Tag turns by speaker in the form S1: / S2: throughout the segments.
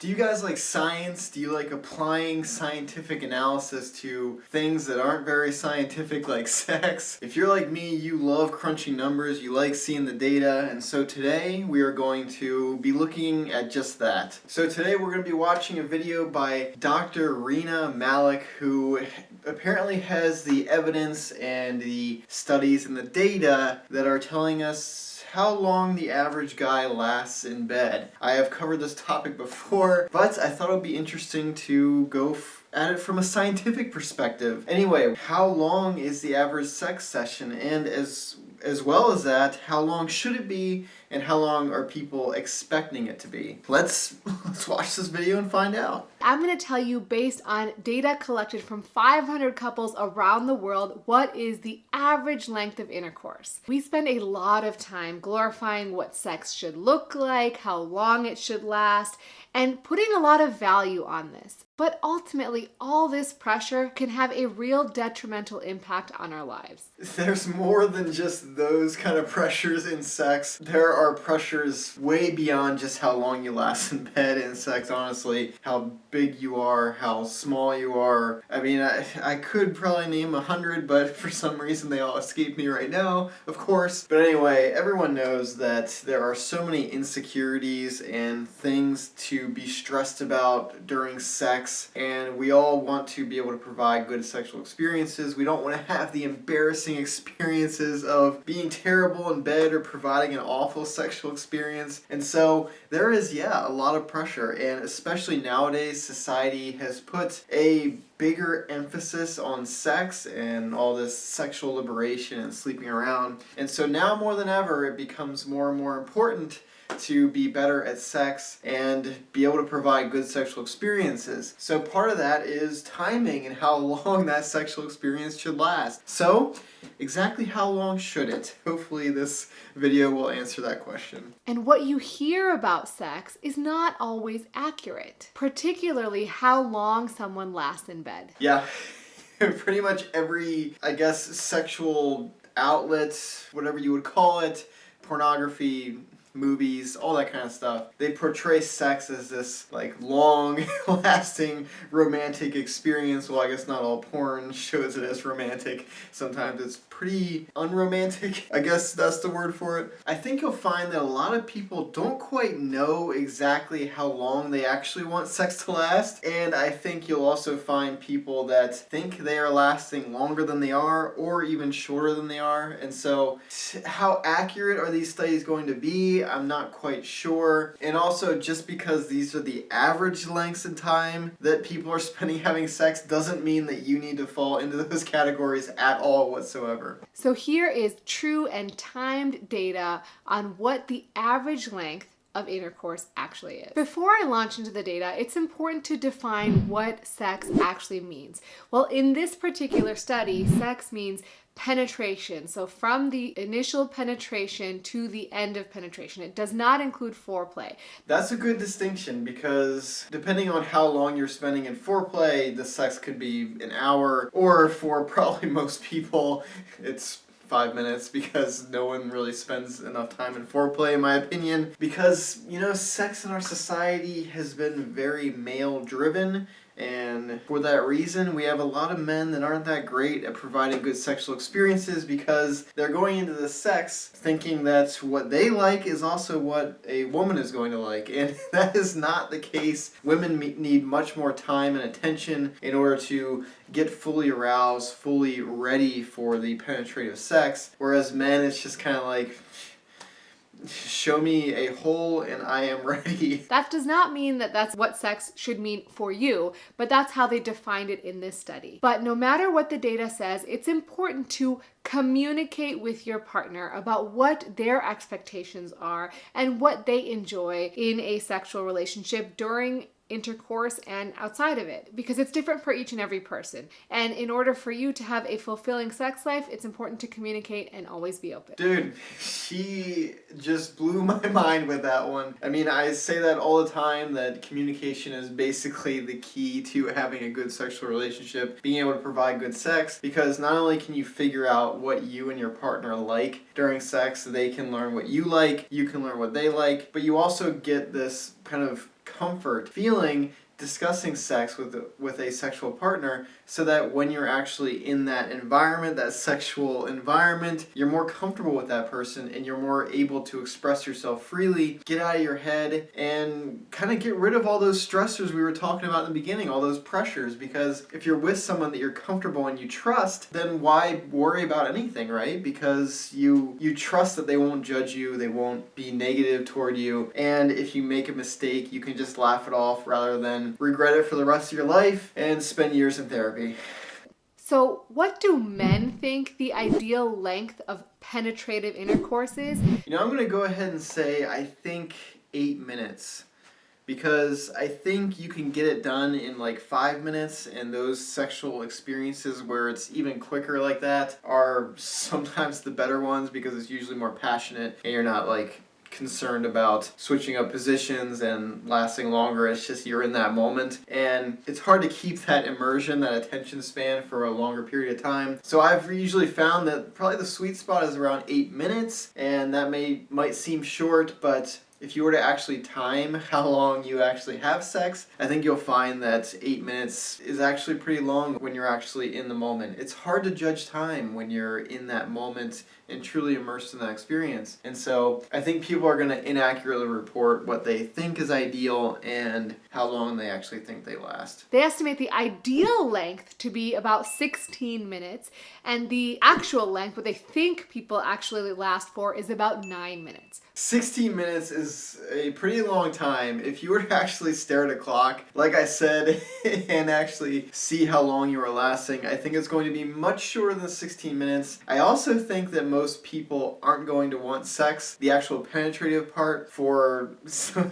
S1: Do you guys like science? Do you like applying scientific analysis to things that aren't very scientific like sex? If you're like me, you love crunching numbers, you like seeing the data, and so today we are going to be looking at just that. So today we're going to be watching a video by Dr. Rena Malik, who apparently has the evidence and the studies and the data that are telling us how long the average guy lasts in bed. I have covered this topic before, but I thought it would be interesting to go at it from a scientific perspective. Anyway, how long is the average sex session? And as well as that, how long should it be, and how long are people expecting it to be? Let's watch this video and find out.
S2: I'm going to tell you, based on data collected from 500 couples around the world, what is the average length of intercourse. We spend a lot of time glorifying what sex should look like, how long it should last, and putting a lot of value on this. But ultimately, all this pressure can have a real detrimental impact on our lives.
S1: There's more than just those kind of pressures in sex. There are pressures way beyond just how long you last in bed in sex, honestly. How big you are, how small you are. I mean, I could probably name 100, but for some reason they all escape me right now, of course. But anyway, everyone knows that there are so many insecurities and things to be stressed about during sex. And we all want to be able to provide good sexual experiences. We don't want to have the embarrassing experiences of being terrible in bed or providing an awful sexual experience. And so there is, a lot of pressure. And especially nowadays, society has put a bigger emphasis on sex and all this sexual liberation and sleeping around. And so now more than ever, it becomes more and more important to be better at sex and be able to provide good sexual experiences. So part of that is timing and how long that sexual experience should last. So exactly how long should it? Hopefully this video will answer that question.
S2: And what you hear about sex is not always accurate, particularly how long someone lasts in bed.
S1: Yeah, pretty much every, sexual outlet, whatever you would call it, pornography, movies, all that kind of stuff, they portray sex as this long-lasting romantic experience. Well, I guess not all porn shows it as romantic. Sometimes it's pretty unromantic. I guess that's the word for it. I think you'll find that a lot of people don't quite know exactly how long they actually want sex to last, and I think you'll also find people that think they are lasting longer than they are or even shorter than they are. And so how accurate are these studies going to be? I'm not quite sure. And also, just because these are the average lengths in time that people are spending having sex doesn't mean that you need to fall into those categories at all whatsoever.
S2: So here is true and timed data on what the average length of intercourse actually is. Before I launch into the data, it's important to define what sex actually means. Well, in this particular study, sex means penetration. So from the initial penetration to the end of penetration. It does not include foreplay.
S1: That's a good distinction because depending on how long you're spending in foreplay, the sex could be an hour, or for probably most people, it's 5 minutes, because no one really spends enough time in foreplay, in my opinion. Because, sex in our society has been very male-driven, and for that reason, we have a lot of men that aren't that great at providing good sexual experiences because they're going into the sex thinking that what they like is also what a woman is going to like. And that is not the case. Women need much more time and attention in order to get fully aroused, fully ready for the penetrative sex. Whereas men, it's just kind of like, show me a hole and I am ready.
S2: That does not mean that that's what sex should mean for you, but that's how they defined it in this study. But no matter what the data says, it's important to communicate with your partner about what their expectations are and what they enjoy in a sexual relationship during intercourse and outside of it, because it's different for each and every person. And in order for you to have a fulfilling sex life, it's important to communicate and always be open.
S1: Dude, she just blew my mind with that one. I mean, I say that all the time, that communication is basically the key to having a good sexual relationship, being able to provide good sex, because not only can you figure out what you and your partner like during sex, they can learn what you like, you can learn what they like, but you also get this kind of comfort feeling discussing sex with a sexual partner, so that when you're actually in that environment, that sexual environment, you're more comfortable with that person and you're more able to express yourself freely, get out of your head, and kind of get rid of all those stressors we were talking about in the beginning, all those pressures. Because if you're with someone that you're comfortable and you trust, then why worry about anything, right? Because you trust that they won't judge you, they won't be negative toward you, and if you make a mistake, you can just laugh it off rather than regret it for the rest of your life and spend years in therapy.
S2: So, what do men think the ideal length of penetrative intercourse is?
S1: I'm going to go ahead and say I think 8 minutes. Because I think you can get it done in like 5 minutes, and those sexual experiences where it's even quicker like that are sometimes the better ones, because it's usually more passionate and you're not like concerned about switching up positions and lasting longer. It's just you're in that moment, and it's hard to keep that immersion, that attention span for a longer period of time. So I've usually found that probably the sweet spot is around 8 minutes, and that might seem short, but if you were to actually time how long you actually have sex, I think you'll find that 8 minutes is actually pretty long when you're actually in the moment. It's hard to judge time when you're in that moment and truly immersed in that experience. And so I think people are going to inaccurately report what they think is ideal and how long they actually think they last.
S2: They estimate the ideal length to be about 16 minutes, and the actual length, what they think people actually last for, is about 9 minutes.
S1: 16 minutes is a pretty long time. If you were to actually stare at a clock, like I said, and actually see how long you are lasting, I think it's going to be much shorter than 16 minutes. I also think that most people aren't going to want sex, the actual penetrative part, for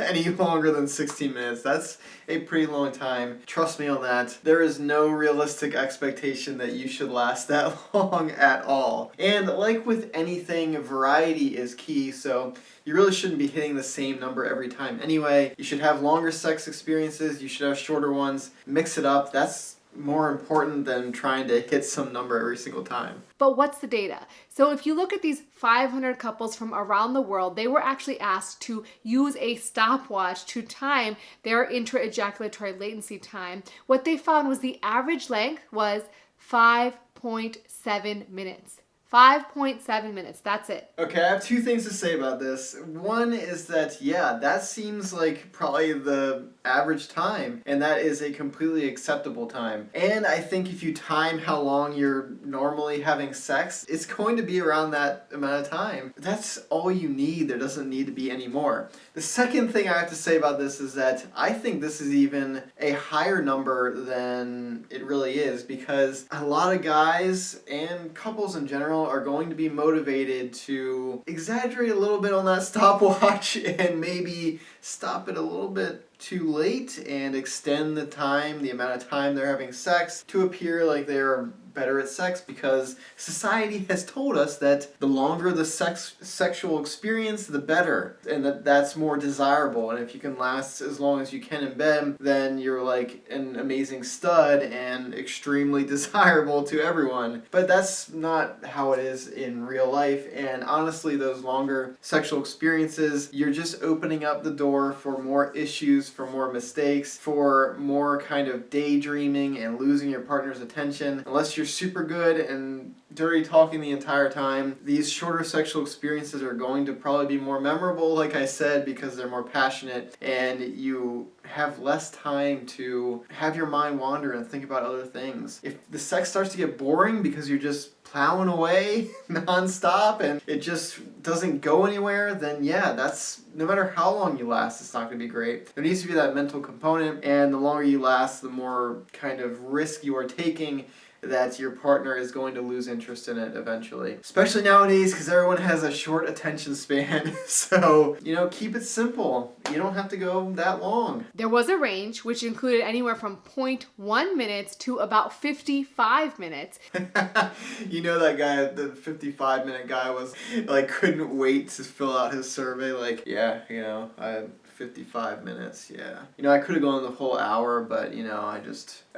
S1: any longer than 16 minutes. That's a pretty long time. Trust me on that. There is no realistic expectation that you should last that long at all. And like with anything, variety is key, so you really shouldn't be hitting the same number every time anyway. You should have longer sex experiences, you should have shorter ones. Mix it up. That's more important than trying to hit some number every single time.
S2: But what's the data? So if you look at these 500 couples from around the world, they were actually asked to use a stopwatch to time their intra-ejaculatory latency time. What they found was the average length was 5.7 minutes. 5.7 minutes, that's it.
S1: Okay, I have two things to say about this. One is that, yeah, that seems like probably the average time, and that is a completely acceptable time. And I think if you time how long you're normally having sex, it's going to be around that amount of time. That's all you need. There doesn't need to be any more. The second thing I have to say about this is that I think this is even a higher number than it really is, because a lot of guys and couples in general are going to be motivated to exaggerate a little bit on that stopwatch and maybe stop it a little bit too late and extend the time, the amount of time they're having sex, to appear like they're better at sex, because society has told us that the longer the sexual experience, the better, and that's more desirable. And if you can last as long as you can in bed, then you're like an amazing stud and extremely desirable to everyone. But that's not how it is in real life, and honestly, those longer sexual experiences, you're just opening up the door for more issues, for more mistakes, for more kind of daydreaming and losing your partner's attention. Unless you're super good and dirty talking the entire time, these shorter sexual experiences are going to probably be more memorable, like I said, because they're more passionate and you have less time to have your mind wander and think about other things. If the sex starts to get boring because you're just plowing away nonstop and it just doesn't go anywhere, then yeah, that's, no matter how long you last, it's not going to be great. There needs to be that mental component, and the longer you last, the more kind of risk you are taking that your partner is going to lose interest in it eventually. Especially nowadays, because everyone has a short attention span. So, keep it simple. You don't have to go that long.
S2: There was a range which included anywhere from 0.1 minutes to about 55 minutes.
S1: That guy, the 55-minute guy, was like, couldn't wait to fill out his survey. Like, yeah, 55 55 minutes, yeah. You know, I could have gone the whole hour, but, you know, I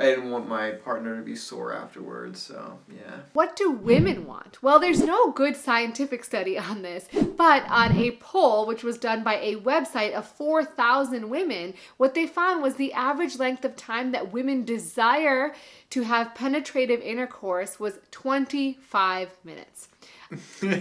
S1: didn't want my partner to be sore afterwards, so, yeah.
S2: What do women want? Well, there's no good scientific study on this, but on a poll, which was done by a website of 4,000 women, what they found was the average length of time that women desire to have penetrative intercourse was 25 minutes.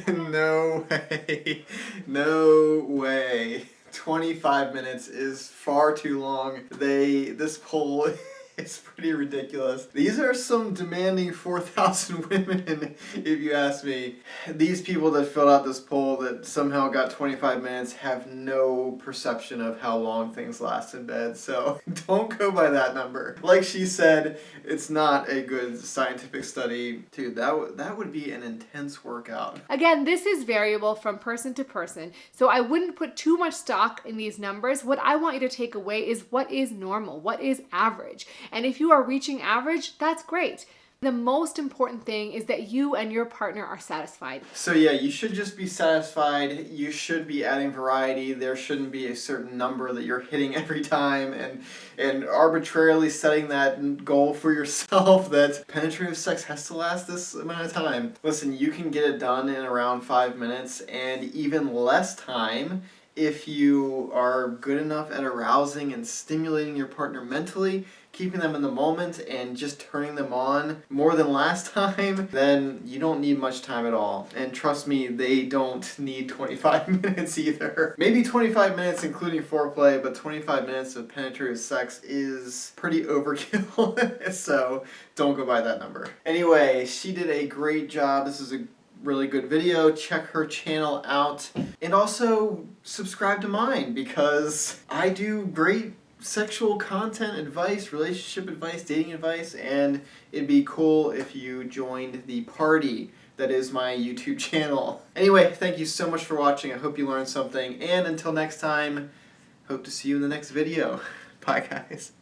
S1: No way. No way. 25 minutes is far too long. This poll is pretty ridiculous. These are some demanding 4,000 women, if you ask me. These people that filled out this poll that somehow got 25 minutes have no perception of how long things last in bed, so don't go by that number. Like she said, it's not a good scientific study. Dude, that would be an intense workout.
S2: Again, this is variable from person to person, so I wouldn't put too much stock in these numbers. What I want you to take away is what is normal, what is average. And if you are reaching average, that's great. The most important thing is that you and your partner are satisfied.
S1: So yeah, you should just be satisfied. You should be adding variety. There shouldn't be a certain number that you're hitting every time and arbitrarily setting that goal for yourself that penetrative sex has to last this amount of time. Listen, you can get it done in around 5 minutes and even less time if you are good enough at arousing and stimulating your partner mentally, keeping them in the moment and just turning them on more than last time, then you don't need much time at all. And trust me, they don't need 25 minutes either. Maybe 25 minutes including foreplay, but 25 minutes of penetrative sex is pretty overkill, so don't go by that number. Anyway, she did a great job. This is a really good video. Check her channel out and also subscribe to mine because I do great sexual content advice, relationship advice, dating advice, and it'd be cool if you joined the party that is my YouTube channel. Anyway, thank you so much for watching. I hope you learned something, and until next time, hope to see you in the next video. Bye guys.